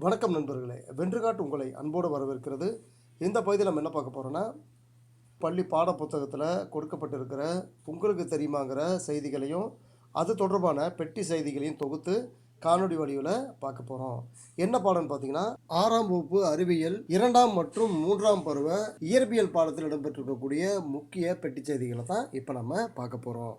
வணக்கம் நண்பர்களே, வென்றுகாட்டு உங்களை அன்போடு வரவேற்கிறது. இந்த பகுதியில் நம்ம என்ன பார்க்க போகிறோன்னா, பள்ளி பாட புத்தகத்தில் கொடுக்கப்பட்டிருக்கிற உங்களுக்கு தெரியுமாங்கிற செய்திகளையும் அது தொடர்பான பெட்டி செய்திகளையும் தொகுத்து காணொலி வடிவில் பார்க்க போகிறோம். என்ன பாடம்னு பார்த்தீங்கன்னா, 6ஆம் வகுப்பு அறிவியல் 2ஆம் மற்றும் 3ஆம் பருவ இயற்பியல் பாடத்தில் இடம்பெற்றிருக்கக்கூடிய முக்கிய பெட்டி செய்திகளை தான் இப்போ நம்ம பார்க்க போகிறோம்.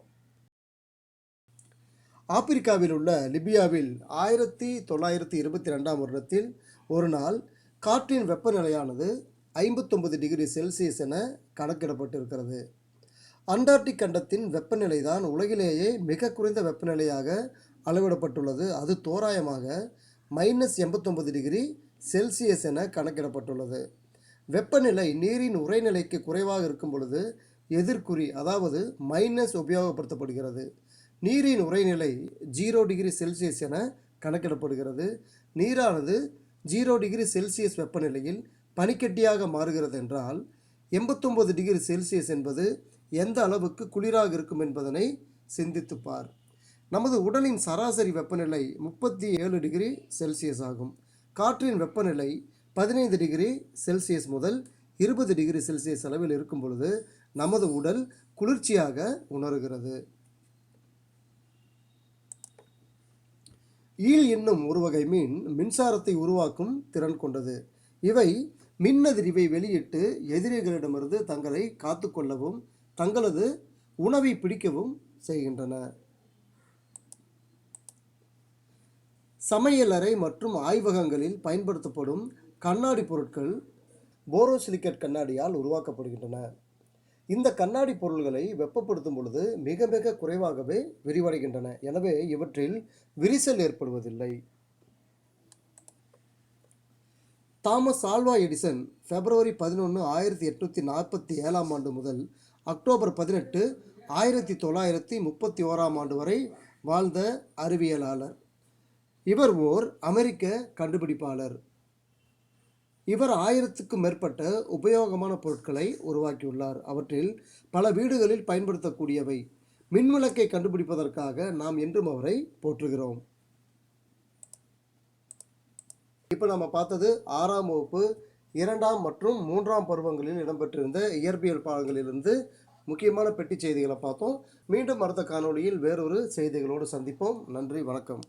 ஆப்பிரிக்காவில் உள்ள லிபியாவில் 1922ஆம் வருடத்தில் ஒரு நாள் காற்றின் வெப்பநிலையானது 59 டிகிரி செல்சியஸ் என கணக்கிடப்பட்டிருக்கிறது. அண்டார்டிக் கண்டத்தின் வெப்பநிலை தான் உலகிலேயே மிக குறைந்த வெப்பநிலையாக அளவிடப்பட்டுள்ளது. அது தோராயமாக -89 டிகிரி செல்சியஸ் என கணக்கிடப்பட்டுள்ளது. வெப்பநிலை நீரின் உறைநிலைக்கு குறைவாக இருக்கும் பொழுது எதிர்குறி, அதாவது மைனஸ் உபயோகப்படுத்தப்படுகிறது. நீரின் உறைநிலை 0 டிகிரி செல்சியஸ் என கணக்கிடப்படுகிறது. நீரானது 0 டிகிரி செல்சியஸ் வெப்பநிலையில் பனிக்கட்டியாக மாறுகிறது என்றால் 89 டிகிரி செல்சியஸ் என்பது எந்த அளவுக்கு குளிராக இருக்கும் என்பதனை சிந்தித்துப்பார். நமது உடலின் சராசரி வெப்பநிலை 37 டிகிரி செல்சியஸ் ஆகும். காற்றின் வெப்பநிலை 15 டிகிரி செல்சியஸ் முதல் 20 டிகிரி செல்சியஸ் அளவில் இருக்கும் பொழுது நமது உடல் குளிர்ச்சியாக உணர்கிறது. ஈல் என்னும் ஒரு வகை மீன் மின்சாரத்தை உருவாக்கும் திறன் கொண்டது. இவை மின்னதிர்வை வெளியிட்டு எதிரிகளிடமிருந்து தங்களை காத்துக்கொள்ளவும் தங்களது உணவை பிடிக்கவும் செய்கின்றன. சமையலறை மற்றும் ஆய்வகங்களில் பயன்படுத்தப்படும் கண்ணாடி பொருட்கள் போரோசிலிகேட் கண்ணாடியால் உருவாக்கப்படுகின்றன. இந்த கண்ணாடி பொருள்களை வெப்பப்படுத்தும் பொழுது மிக மிக குறைவாகவே விரிவடைகின்றன. எனவே இவற்றில் விரிசல் ஏற்படுவதில்லை. தாமஸ் ஆல்வா எடிசன் பிப்ரவரி 11, 1847ஆம் ஆண்டு முதல் அக்டோபர் 18, 1931ஆம் ஆண்டு வரை வாழ்ந்த அறிவியலாளர். இவர் ஓர் அமெரிக்க கண்டுபிடிப்பாளர். இவர் 1000க்கும் மேற்பட்ட உபயோகமான பொருட்களை உருவாக்கியுள்ளார். அவற்றில் பல வீடுகளில் பயன்படுத்தக்கூடியவை. மின்விளக்கை கண்டுபிடிப்பதற்காக நாம் என்றும் அவரை போற்றுகிறோம். இப்போ நம்ம பார்த்தது 6ஆம் வகுப்பு 2ஆம் மற்றும் 3ஆம் பருவங்களில் இடம்பெற்றிருந்த இயற்பியல் பாடங்களிலிருந்து முக்கியமான பெட்டி செய்திகளை பார்த்தோம். மீண்டும் அடுத்த காணொளியில் வேறொரு செய்திகளோடு சந்திப்போம். நன்றி, வணக்கம்.